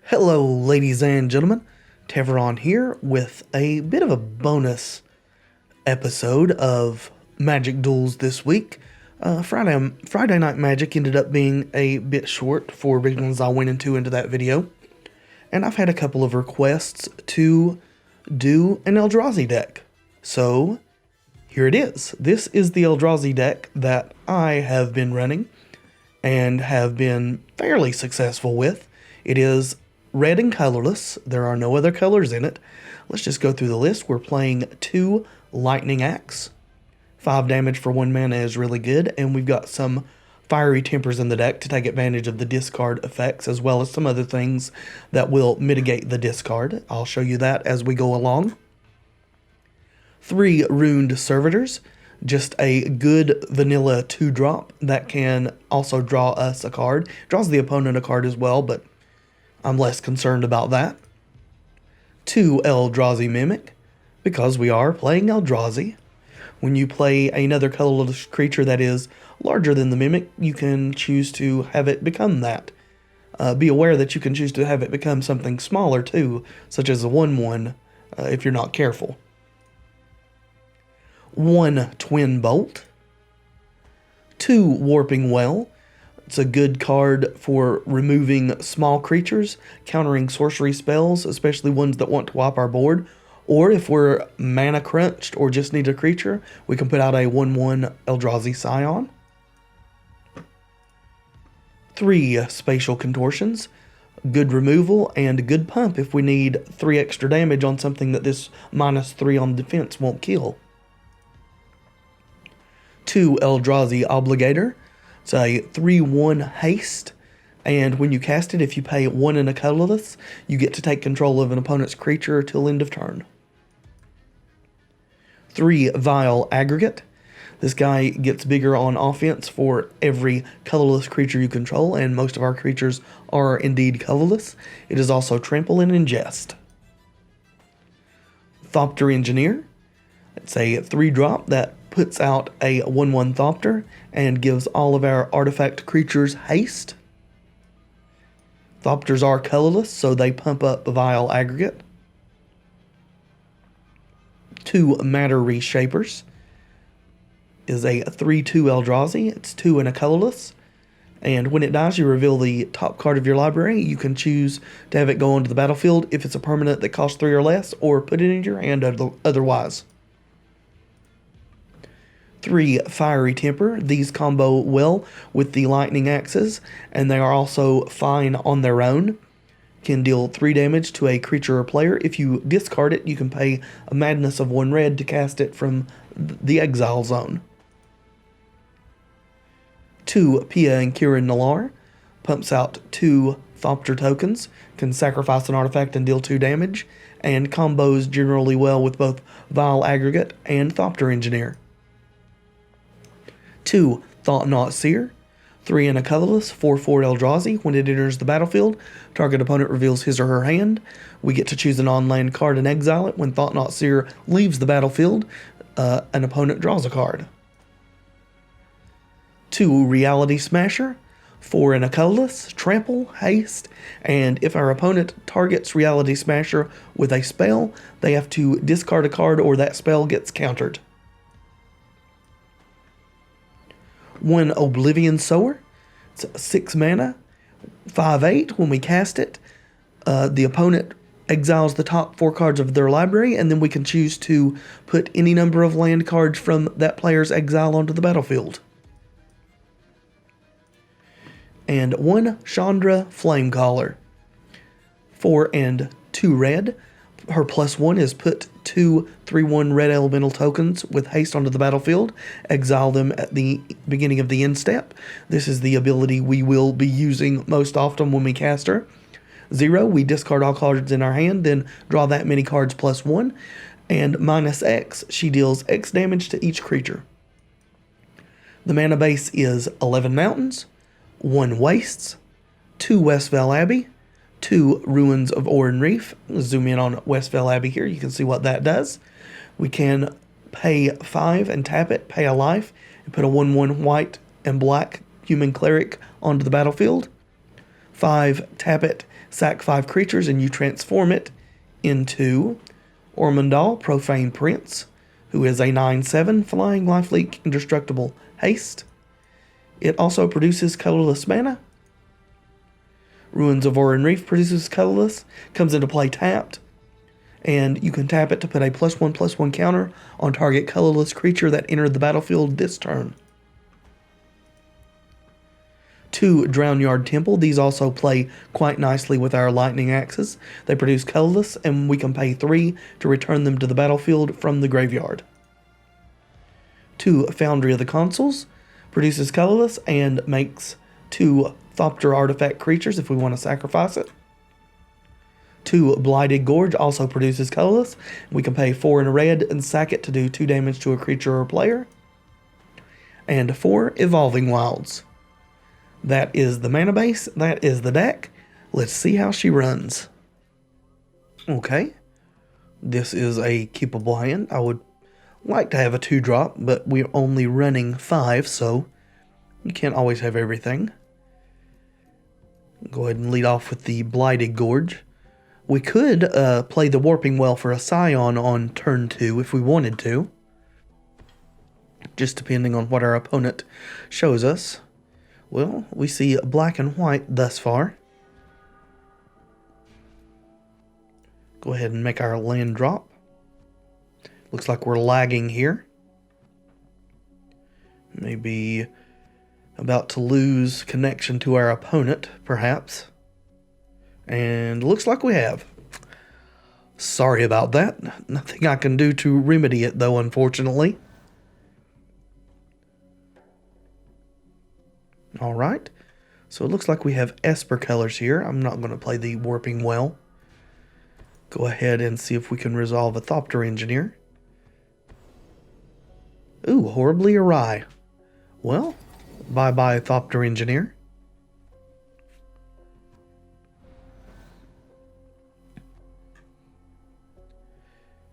Hello, ladies and gentlemen. Tevaron here with a bit of a bonus episode of Magic Duels this week. Friday Night Magic ended up being a bit short for reasons I went into that video. And I've had a couple of requests to do an Eldrazi deck. So, here it is. This is the Eldrazi deck that I have been running and have been fairly successful with. It is red and colorless. There are no other colors in it. Let's just go through the list. We're playing 2 Lightning Axe. 5 damage for 1 mana is really good, and we've got some Fiery Tempers in the deck to take advantage of the discard effects, as well as some other things that will mitigate the discard. I'll show you that as we go along. 3 Runed Servitors, just a good vanilla 2-drop that can also draw us a card. Draws the opponent a card as well, but I'm less concerned about that. 2 Eldrazi Mimic, because we are playing Eldrazi. When you play another colorless creature that is larger than the Mimic, you can choose to have it become that. Be aware that you can choose to have it become something smaller too, such as a 1/1, if you're not careful. 1 Twin Bolt. 2 Warping Wail. It's a good card for removing small creatures, countering sorcery spells, especially ones that want to wipe our board. Or if we're mana crunched or just need a creature, we can put out a 1/1 Eldrazi Scion. 3 Spatial Contortions. Good removal and good pump if we need 3 extra damage on something that this -3 on defense won't kill. 2 Eldrazi Obligator. It's a 3/1 haste, and when you cast it, if you pay 1 and a colorless, you get to take control of an opponent's creature till end of turn. 3 Vile Aggregate. This guy gets bigger on offense for every colorless creature you control, and most of our creatures are indeed colorless. It is also trample and ingest. Thopter Engineer. It's a 3-drop that puts out a 1/1 Thopter and gives all of our artifact creatures haste. Thopters are colorless, so they pump up the Vile Aggregate. 2 Matter Reshapers is a 3/2 Eldrazi. It's 2 and a colorless. And when it dies, you reveal the top card of your library. You can choose to have it go onto the battlefield if it's a permanent that costs 3 or less, or put it in your hand otherwise. 3 Fiery Temper. These combo well with the Lightning Axes, and they are also fine on their own. Can deal 3 damage to a creature or player. If you discard it, you can pay a madness of 1 red to cast it from the exile zone. 2 Pia and Kiran Nallar. Pumps out 2 Thopter tokens, can sacrifice an artifact and deal 2 damage, and combos generally well with both Vile Aggregate and Thopter Engineer. 2 Thought-Knot Seer. 3 and a colorless, 4/4 Eldrazi. When it enters the battlefield, target opponent reveals his or her hand. We get to choose a non-land card and exile it. When Thought-Knot Seer leaves the battlefield, an opponent draws a card. 2 Reality Smasher. 4 and a colorless, trample, haste, and if our opponent targets Reality Smasher with a spell, they have to discard a card or that spell gets countered. 1 Oblivion Sower. It's 6 mana, 5/8. When we cast it, the opponent exiles the top 4 cards of their library, and then we can choose to put any number of land cards from that player's exile onto the battlefield. And 1 Chandra Flamecaller. 4 and 2 red. Her +1 is put 2 3/1 red elemental tokens with haste onto the battlefield. Exile them at the beginning of the end step. This is the ability we will be using most often when we cast her. 0, we discard all cards in our hand, then draw that many cards +1. And -X, she deals X damage to each creature. The mana base is 11 Mountains, 1 Wastes, 2 Westvale Abbey, 2 Ruins of Oran Reif. Zoom in on Westvale Abbey here. You can see what that does. We can pay 5 and tap it, pay a life, and put a 1/1 white and black human cleric onto the battlefield. 5, tap it, Sack 5 creatures and you transform it into Ormondal, Profane Prince, who is a 9/7 flying lifelink indestructible haste. It also produces colorless mana. Ruins of Oran Reif produces colorless, comes into play tapped, and you can tap it to put a +1/+1 counter on target colorless creature that entered the battlefield this turn. 2 Drownyard Temple. These also play quite nicely with our lightning axes. They produce colorless, and we can pay 3 to return them to the battlefield from the graveyard. 2 Foundry of the Consuls. Produces colorless and makes 2 Thopter artifact creatures if we want to sacrifice it. 2 Blighted Gorge also produces colorless. We can pay 4 in a red and sack it to do 2 damage to a creature or player. And 4 Evolving Wilds. That is the mana base. That is the deck. Let's see how she runs. Okay. This is a keepable hand. I would like to have a 2-drop, but we're only running 5, so you can't always have everything. Go ahead and lead off with the Blighted Gorge. We could play the Warping Wail for a Scion on turn 2 if we wanted to. Just depending on what our opponent shows us. Well, we see black and white thus far. Go ahead and make our land drop. Looks like we're lagging here. Maybe about to lose connection to our opponent, perhaps. And looks like we have. Sorry about that. Nothing I can do to remedy it, though, unfortunately. Alright, so it looks like we have Esper colors here. I'm not going to play the Warping Wail. Go ahead and see if we can resolve a Thopter Engineer. Ooh, horribly awry. Well, bye-bye Thopter Engineer.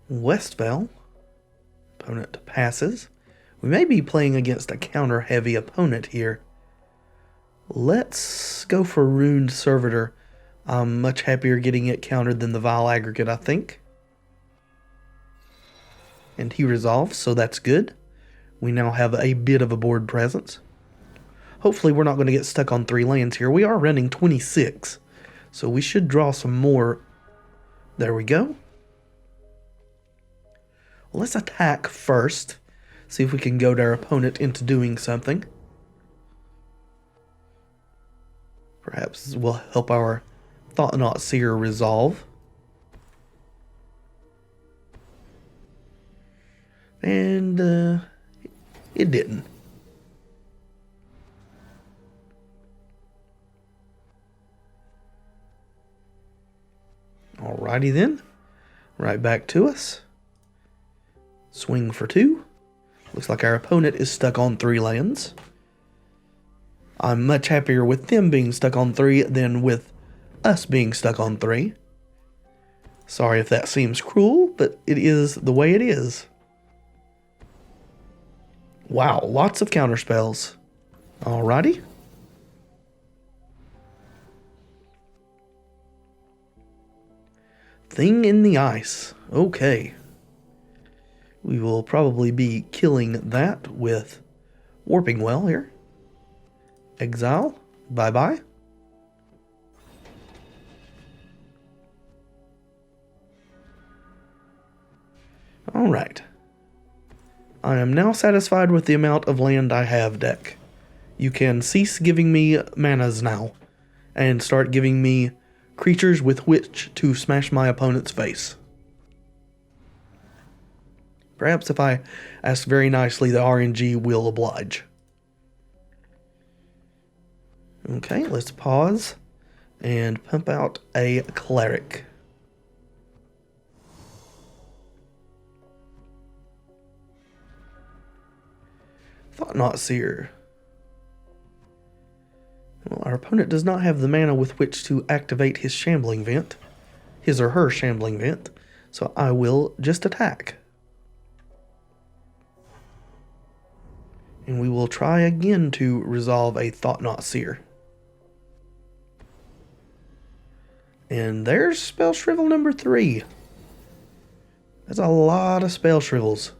Westvale. Opponent passes. We may be playing against a counter-heavy opponent here. Let's go for Runed Servitor. I'm much happier getting it countered than the Vile Aggregate, I think. And he resolves, so that's good. We now have a bit of a board presence. Hopefully we're not going to get stuck on 3 lands here. We are running 26, so we should draw some more. There we go. Well, let's attack first. See if we can goad our opponent into doing something. Perhaps this will help our Thought-Knot Seer resolve. And it didn't. Alrighty then. Right back to us. Swing for 2. Looks like our opponent is stuck on 3 lands. I'm much happier with them being stuck on 3 than with us being stuck on 3. Sorry if that seems cruel, but it is the way it is. Wow, lots of counterspells. Alrighty. Thing in the Ice. Okay. We will probably be killing that with Warping Wail here. Exile. Bye-bye. Alright. I am now satisfied with the amount of land I have, deck. You can cease giving me manas now, and start giving me creatures with which to smash my opponent's face. Perhaps if I ask very nicely, the RNG will oblige. Okay, let's pause and pump out a Cleric. Thought-Knot Seer. Well, our opponent does not have the mana with which to activate his Shambling Vent. His or her Shambling Vent. So I will just attack. And we will try again to resolve a Thought-Knot Seer. And there's Spell Shrivel number 3. That's a lot of Spell Shrivels.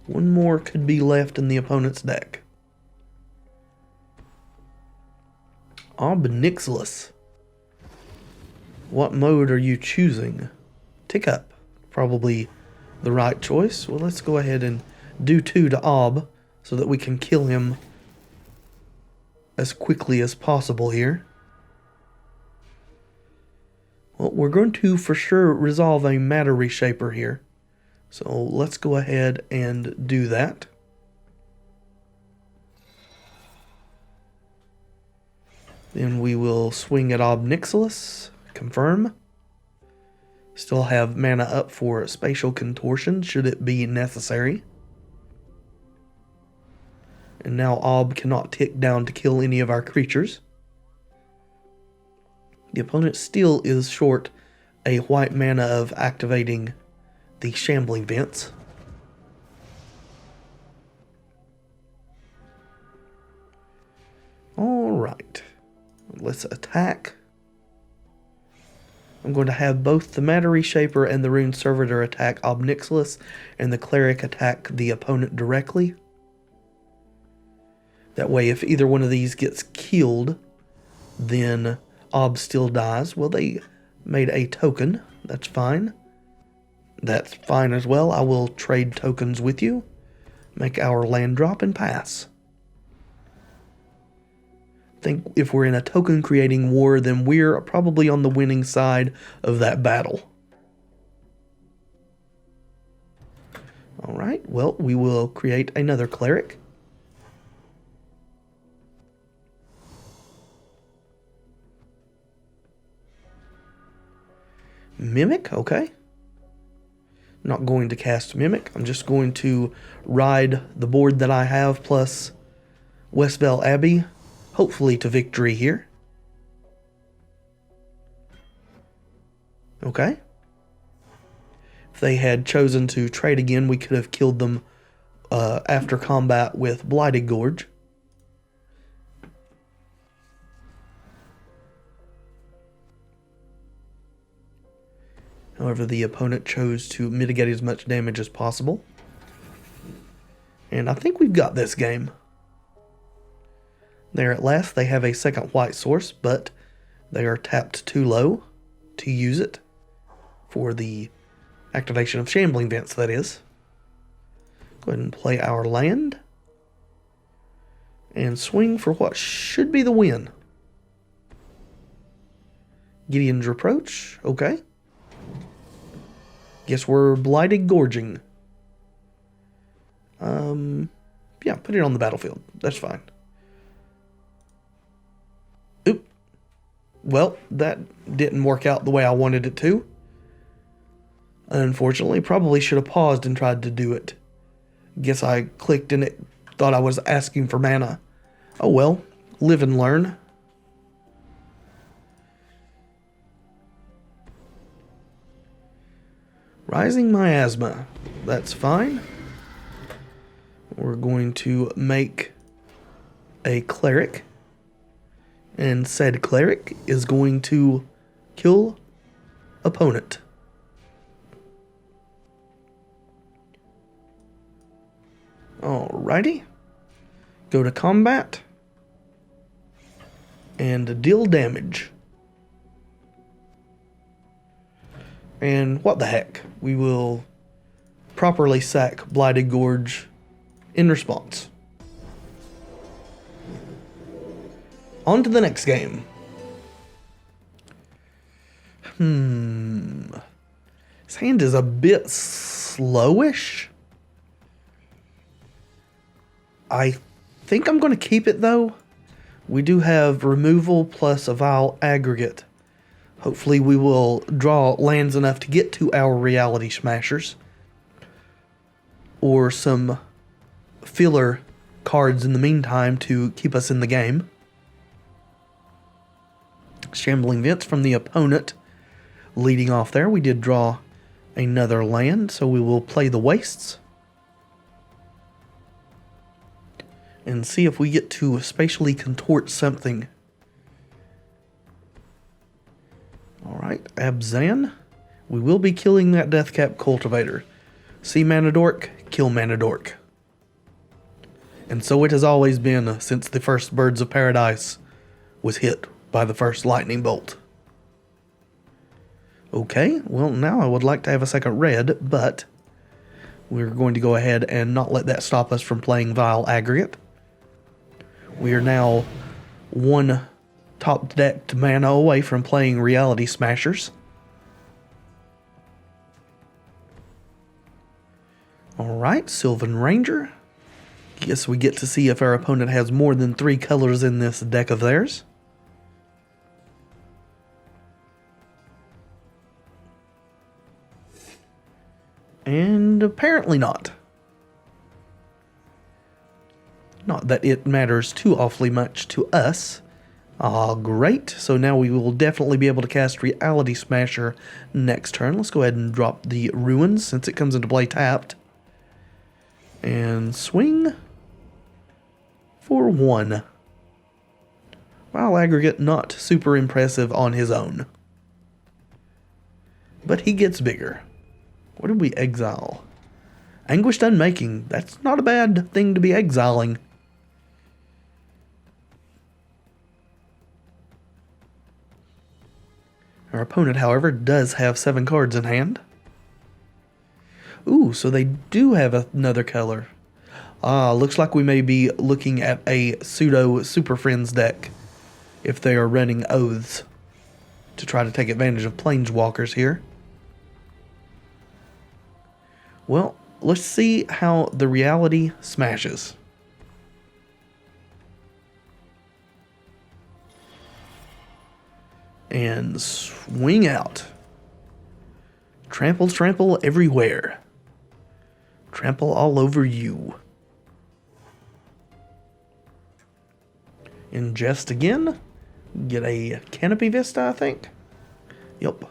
One more could be left in the opponent's deck. Obnixilis. What mode are you choosing? Tick up. Probably the right choice. Well, let's go ahead and do 2 to Ob so that we can kill him as quickly as possible here. Well, we're going to for sure resolve a Matter Reshaper here. So let's go ahead and do that. Then we will swing at Obnixilis. Confirm. Still have mana up for Spatial Contortion should it be necessary. And now Ob cannot tick down to kill any of our creatures. The opponent still is short a white mana of activating the Shambling Vents. Alright. Let's attack. I'm going to have both the Matter Reshaper and the Runed Servitor attack Obnixilis, and the Cleric attack the opponent directly. That way, if either one of these gets killed, then Ob still dies. Well, they made a token. That's fine. That's fine as well. I will trade tokens with you. Make our land drop and pass. I think if we're in a token creating war, then we're probably on the winning side of that battle. Alright, well, we will create another Cleric. Mimic, okay. Not going to cast Mimic. I'm just going to ride the board that I have plus Westvale Abbey, hopefully to victory here. Okay. If they had chosen to trade again, we could have killed them after combat with Blighted Gorge. However, the opponent chose to mitigate as much damage as possible. And I think we've got this game. There at last, they have a second white source, but they are tapped too low to use it for the activation of Shambling Vents, that is. Go ahead and play our land. And swing for what should be the win. Gideon's Reproach, okay. Guess we're Blighted Gorging. Yeah, put it on the battlefield. That's fine. Oop. Well, that didn't work out the way I wanted it to. Unfortunately, probably should have paused and tried to do it. Guess I clicked and it thought I was asking for mana. Oh well, live and learn. Rising Miasma, that's fine. We're going to make a Cleric, and said Cleric is going to kill opponent. Alrighty. Go to combat and deal damage. And what the heck, we will properly sack Blighted Gorge in response. On to the next game. His hand is a bit slowish. I think I'm going to keep it though. We do have removal plus a Vile Aggregate. Hopefully we will draw lands enough to get to our Reality Smashers. Or some filler cards in the meantime to keep us in the game. Shambling Vents from the opponent. Leading off there, we did draw another land, so we will play the Wastes. And see if we get to spatially contort something. Abzan, we will be killing that Deathcap Cultivator. See Mana Dork, kill Mana Dork. And so it has always been since the first Birds of Paradise was hit by the first lightning bolt. Okay, well now I would like to have a second red, but we're going to go ahead and not let that stop us from playing Vile Aggregate. We are now one top decked mana away from playing Reality Smashers. Alright, Sylvan Ranger. Guess we get to see if our opponent has more than 3 colors in this deck of theirs. And apparently not. Not that it matters too awfully much to us. Ah, great. So now we will definitely be able to cast Reality Smasher next turn. Let's go ahead and drop the Ruins since it comes into play tapped. And swing for 1. Vile Aggregate not super impressive on his own. But he gets bigger. What did we exile? Anguished Unmaking. That's not a bad thing to be exiling. Our opponent, however, does have 7 cards in hand. Ooh, so they do have another color. Ah, looks like we may be looking at a pseudo Super Friends deck if they are running Oaths to try to take advantage of Planeswalkers here. Well, let's see how the Reality smashes. And swing out. Trample, trample everywhere. Trample all over you. Ingest again. Get a Canopy Vista, I think. Yep.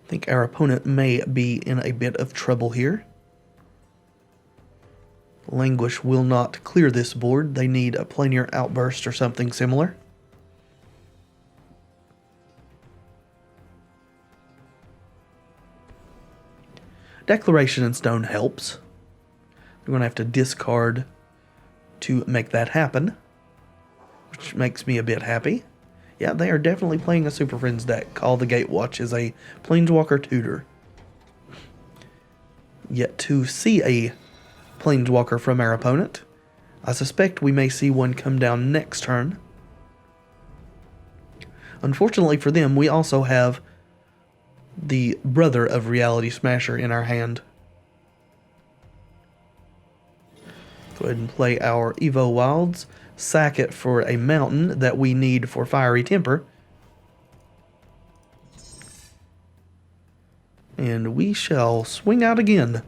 I think our opponent may be in a bit of trouble here. Languish will not clear this board. They need a Planar Outburst or something similar. Declaration in Stone helps. We're going to have to discard to make that happen, which makes me a bit happy. Yeah, they are definitely playing a Super Friends deck. Call the Gatewatch is a Planeswalker tutor. Yet to see a Planeswalker from our opponent. I suspect we may see one come down next turn. Unfortunately for them, we also have the brother of Reality Smasher in our hand. Go ahead and play our Evo Wilds. Sack it for a mountain that we need for Fiery Temper. And we shall swing out again.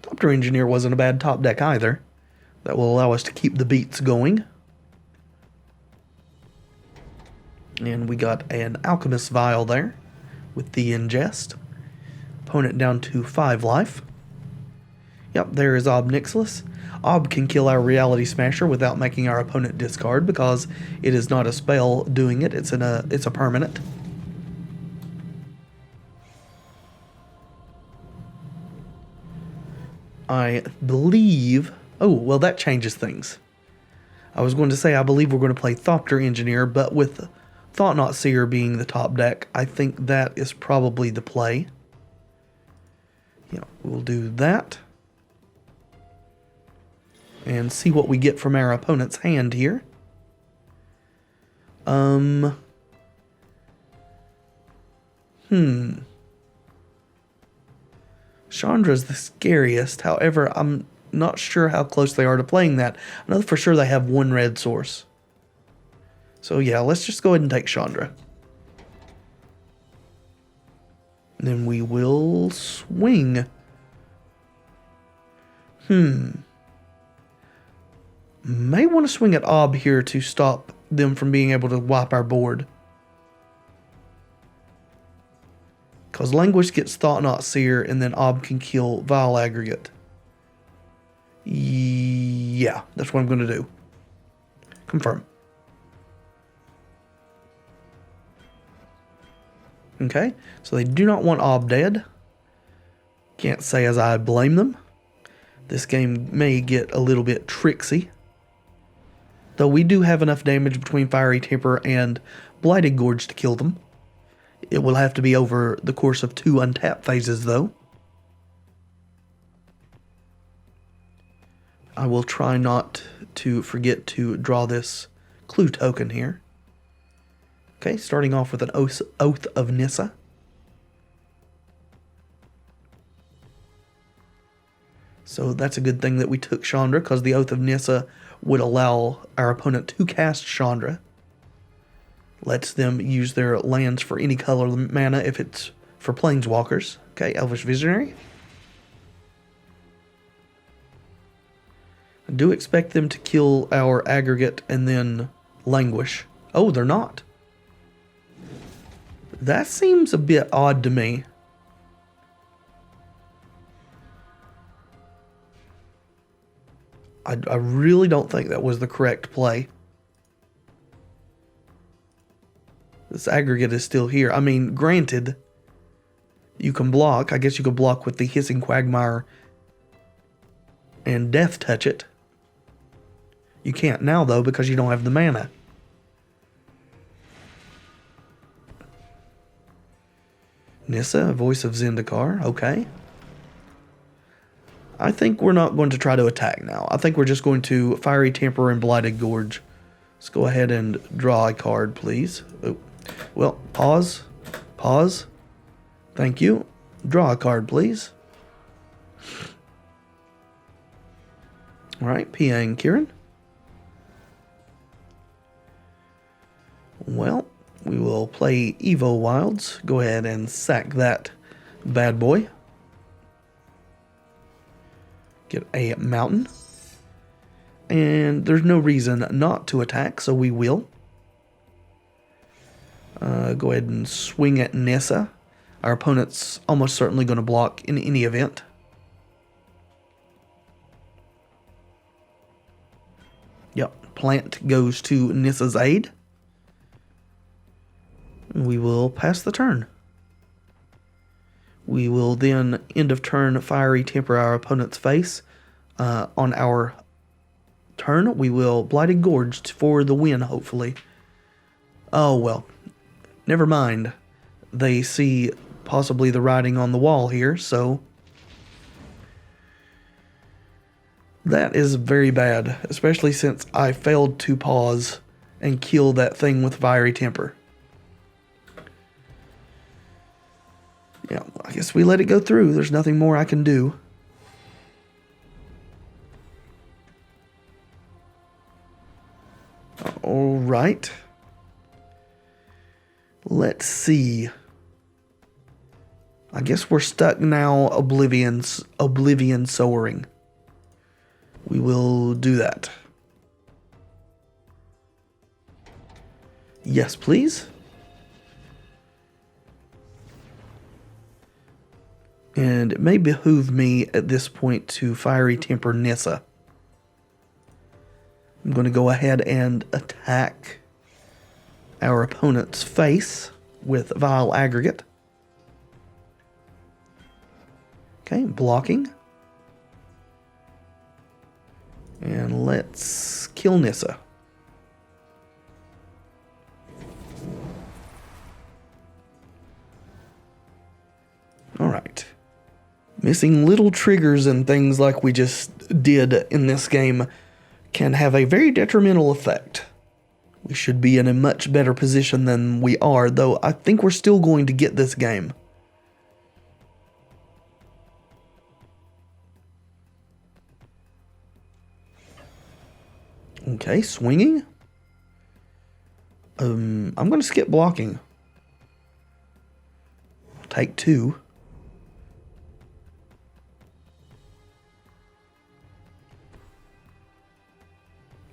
Thopter Engineer wasn't a bad top deck either. That will allow us to keep the beats going. And we got an Alchemist Vial there with the Ingest. Opponent down to 5 life. Yep, there is Ob Nixilis. Ob can kill our Reality Smasher without making our opponent discard because it is not a spell doing it. It's a permanent. I believe... Oh, well, that changes things. I was going to say I believe we're going to play Thopter Engineer, but with Thought-Knot Seer being the top deck, I think that is probably the play. Yeah, we'll do that. And see what we get from our opponent's hand here. Chandra's the scariest. However, I'm not sure how close they are to playing that. I know for sure they have 1 red source. So yeah, let's just go ahead and take Chandra. And then we will swing. May want to swing at Ob here to stop them from being able to wipe our board. Because Languish gets Thought-Knot Seer, and then Ob can kill Vile Aggregate. Yeah, that's what I'm going to do. Confirm. Okay, so they do not want Ob dead. Can't say as I blame them. This game may get a little bit tricksy. Though we do have enough damage between Fiery Temper and Blighted Gorge to kill them. It will have to be over the course of 2 untap phases though. I will try not to forget to draw this clue token here. Okay, starting off with an Oath of Nissa. So that's a good thing that we took Chandra, because the Oath of Nissa would allow our opponent to cast Chandra. Lets them use their lands for any color mana if it's for planeswalkers. Okay, Elvish Visionary. I do expect them to kill our aggregate and then languish. Oh, they're not. That seems a bit odd to me. I really don't think that was the correct play. This aggregate is still here. I mean, granted, you can block. I guess you could block with the Hissing Quagmire and Death Touch it. You can't now, though, because you don't have the mana. Nissa, Voice of Zendikar. Okay. I think we're not going to try to attack now. I think we're just going to Fiery Temper and Blighted Gorge. Let's go ahead and draw a card, please. Oh. Well, pause. Pause. Thank you. Draw a card, please. Alright, Pia and Kiran. Well, we will play Evo Wilds. Go ahead and sack that bad boy. Get a mountain. And there's no reason not to attack, so we will. Go ahead and swing at Nissa. Our opponent's almost certainly going to block in any event. Yep, plant goes to Nissa's aid. We will pass the turn. We will then, end of turn, Fiery Temper our opponent's face. On our turn, we will Blighted Gorge for the win, hopefully. Oh, well. Never mind. They see possibly the writing on the wall here, so... That is very bad, especially since I failed to pause and kill that thing with Fiery Temper. Yeah, I guess we let it go through. There's nothing more I can do. All right. Let's see. I guess we're stuck now Oblivion Sowering. We will do that. Yes, please. And it may behoove me at this point to Fiery Temper Nissa. I'm going to go ahead and attack our opponent's face with Vile Aggregate. Okay, blocking. And let's kill Nissa. Alright. Missing little triggers and things like we just did in this game can have a very detrimental effect. We should be in a much better position than we are, though I think we're still going to get this game. Okay, swinging. I'm going to skip blocking. Take 2.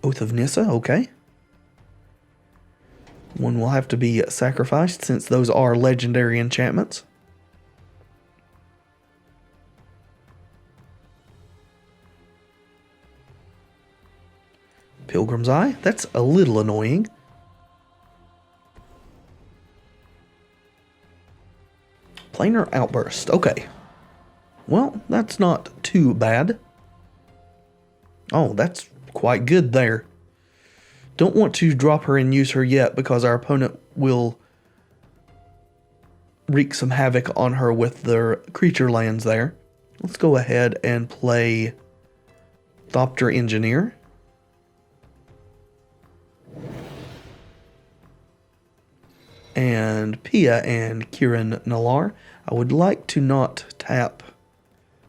Oath of Nissa, okay. One will have to be sacrificed since those are legendary enchantments. Pilgrim's Eye. That's a little annoying. Planar Outburst. Okay. Well, that's not too bad. Oh, that's quite good there. Don't want to drop her and use her yet because our opponent will wreak some havoc on her with their creature lands there. Let's go ahead and play Thopter Engineer. And Pia and Kiran Nallar. I would like to not tap...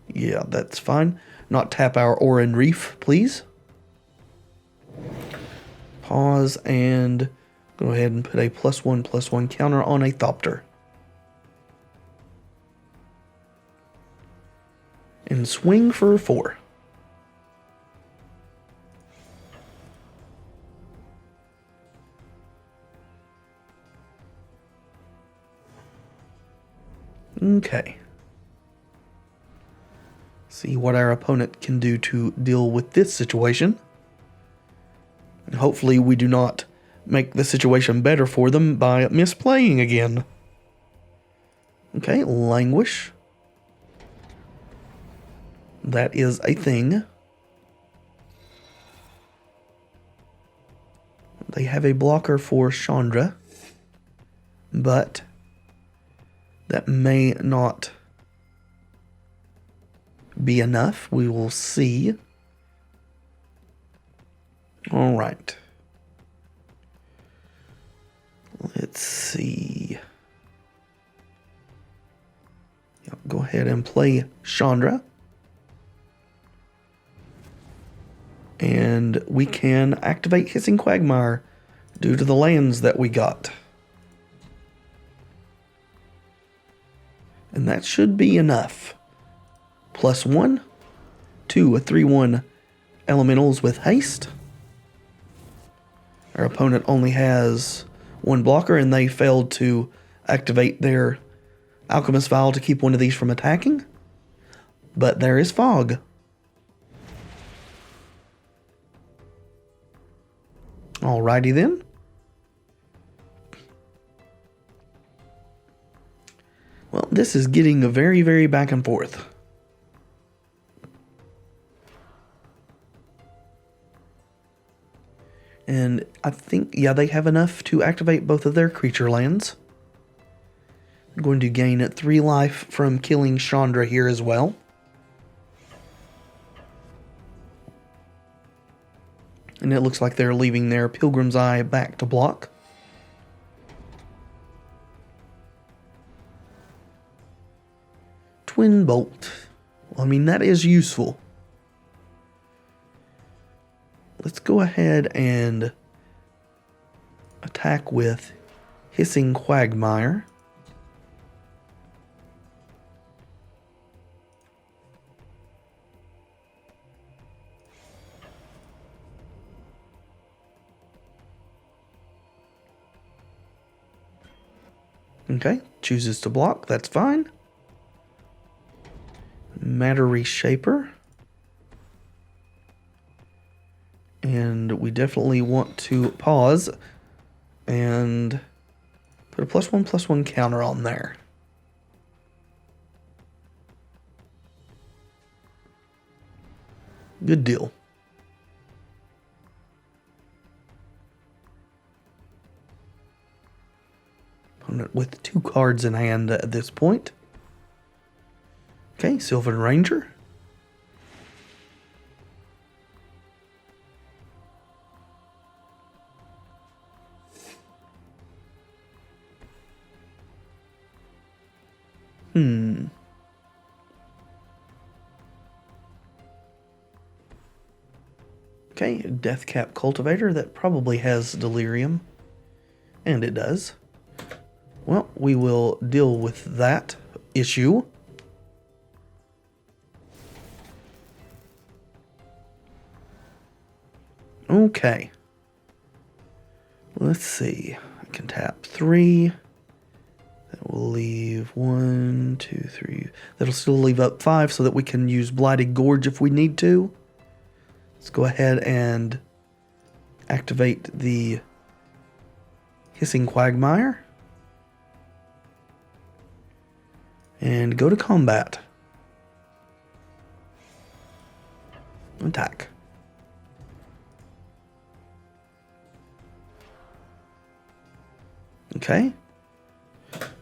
Yeah, that's fine. Not tap our Oran Reif, please. Pause and go ahead and put a +1/+1 counter on a Thopter. And swing for 4. Okay. See what our opponent can do to deal with this situation. And hopefully we do not make the situation better for them by misplaying again. Okay, Languish. That is a thing. They have a blocker for Chandra, but that may not be enough. We will see. All right. Let's see. Go ahead and play Chandra. And we can activate Hissing Quagmire due to the lands that we got. And that should be enough. +1, 2 3/1 elementals with haste. Our opponent only has 1 blocker and they failed to activate their Alchemist Vial to keep one of these from attacking. But there is Fog. Alrighty then. Well, this is getting a very, very back and forth. And I think, yeah, they have enough to activate both of their creature lands. I'm going to gain 3 life from killing Chandra here as well. And it looks like they're leaving their Pilgrim's Eye back to block. Twin Bolt. Well, I mean, that is useful. Let's go ahead and attack with Hissing Quagmire. Okay, chooses to block, that's fine. Matter Reshaper. And we definitely want to pause and put a +1/+1 counter on there. Good deal. Opponent with 2 cards in hand at this point. Okay, Sylvan Ranger. Okay, Deathcap Cultivator, that probably has Delirium. And it does. Well, we will deal with that issue. Okay. Let's see. I can tap 3. That will leave 1, 2, 3. That'll still leave up 5 so that we can use Blighted Gorge if we need to. Let's go ahead and activate the Hissing Quagmire, and go to combat. Attack. Okay.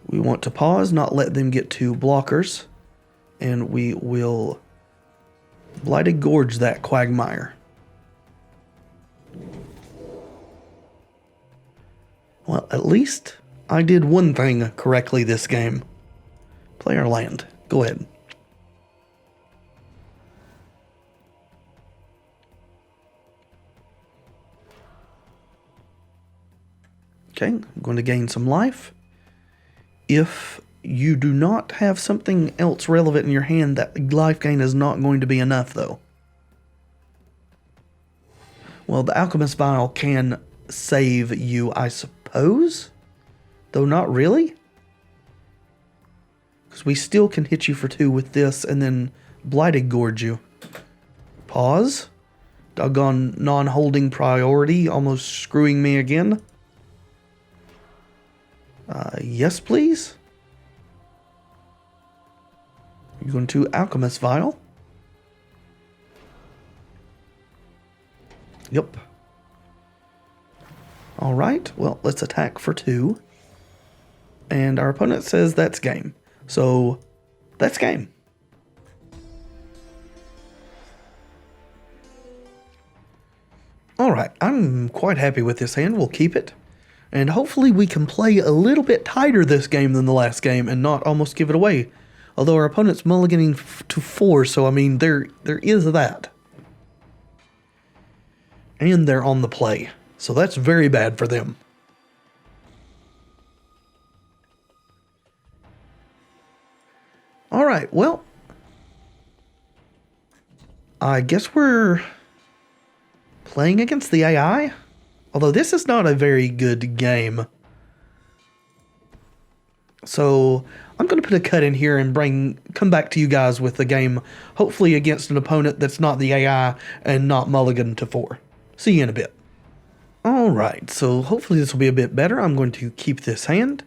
We want to pause, not let them get to blockers, and we will Blighted Gorge that Quagmire. Well, at least I did one thing correctly this game. Play our land. Go ahead. Okay, I'm going to gain some life. If you do not have something else relevant in your hand, that life gain is not going to be enough, though. Well, the Alchemist Vial can save you, I suppose. Though not really. Because we still can hit you for 2 with this and then Blighted Gorge you. Pause. Doggone non-holding priority, almost screwing me again. Yes, please. You're going to Alchemist Vial. Yep. Alright, well, let's attack for 2. And our opponent says that's game. So, that's game. Alright, I'm quite happy with this hand. We'll keep it. And hopefully we can play a little bit tighter this game than the last game and not almost give it away. Although our opponent's mulliganing to 4, so I mean, there is that. And they're on the play. So that's very bad for them. Alright, well, I guess we're playing against the AI. Although this is not a very good game. So I'm going to put a cut in here and come back to you guys with the game, hopefully against an opponent that's not the AI and not mulligan to 4. See you in a bit. Alright, so hopefully this will be a bit better. I'm going to keep this hand.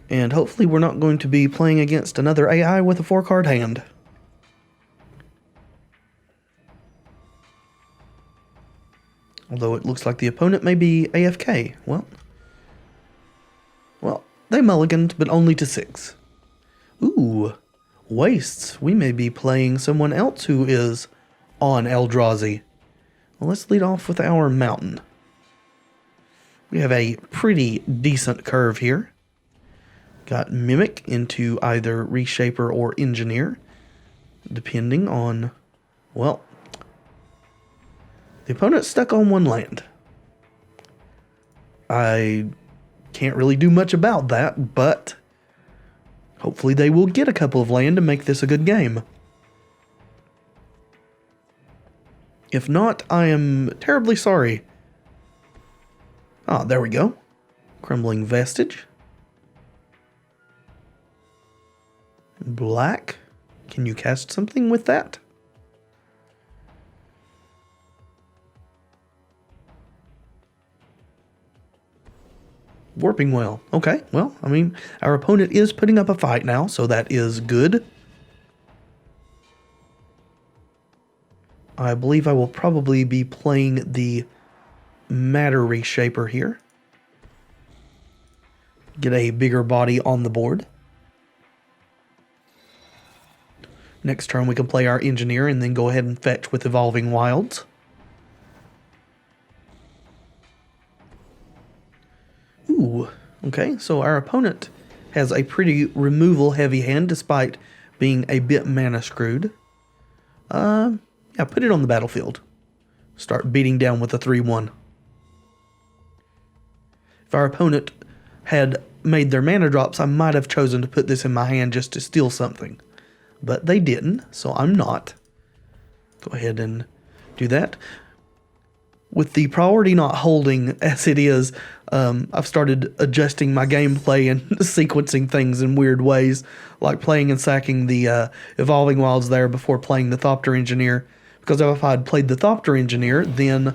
And hopefully we're not going to be playing against another AI with a 4-card hand. Although it looks like the opponent may be AFK. Well, they mulliganed, but only to 6. Ooh, wastes. We may be playing someone else who is on Eldrazi. Well, let's lead off with our mountain. We have a pretty decent curve here. Got Mimic into either Reshaper or Engineer, depending on, well, the opponent's stuck on 1 land. I can't really do much about that, but hopefully they will get a couple of land to make this a good game. If not, I am terribly sorry. Ah, there we go. Crumbling Vestige. Black. Can you cast something with that? Warping Wail. Okay, well, I mean, our opponent is putting up a fight now, so that is good. I believe I will probably be playing the Matter Reshaper here. Get a bigger body on the board. Next turn we can play our Engineer and then go ahead and fetch with Evolving Wilds. Ooh, okay, so our opponent has a pretty removal heavy hand despite being a bit mana screwed. Yeah, put it on the battlefield. Start beating down with a 3-1. If our opponent had made their mana drops, I might have chosen to put this in my hand just to steal something. But they didn't, so I'm not. Go ahead and do that. With the priority not holding as it is, I've started adjusting my gameplay and sequencing things in weird ways, like playing and sacking the Evolving Wilds there before playing the Thopter Engineer. Because if I had played the Thopter Engineer, then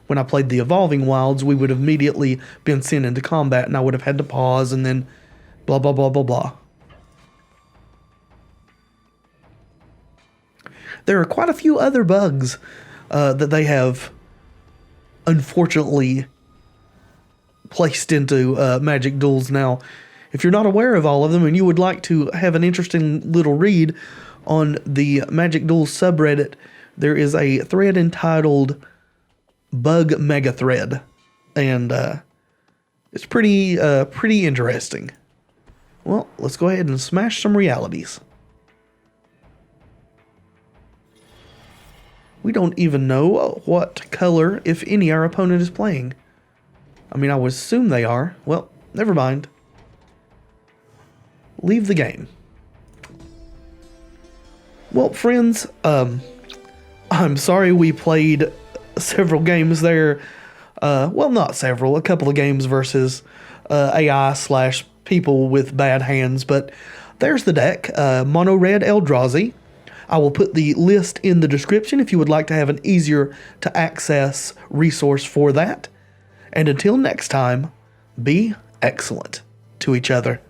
when I played the Evolving Wilds, we would have immediately been sent into combat, and I would have had to pause and then blah, blah, blah, blah, blah. There are quite a few other bugs that they have, unfortunately, placed into Magic Duels now. If you're not aware of all of them and you would like to have an interesting little read on the Magic Duels subreddit, there is a thread entitled Bug Mega Thread, and it's pretty interesting. Well, let's go ahead and smash some realities. We don't even know what color, if any, our opponent is playing. I mean, I would assume they are. Well, never mind. Leave the game. Well, friends, I'm sorry we played several games there. Well, not several, a couple of games versus AI/people with bad hands, but there's the deck, Mono Red Eldrazi. I will put the list in the description if you would like to have an easier to access resource for that. And until next time, be excellent to each other.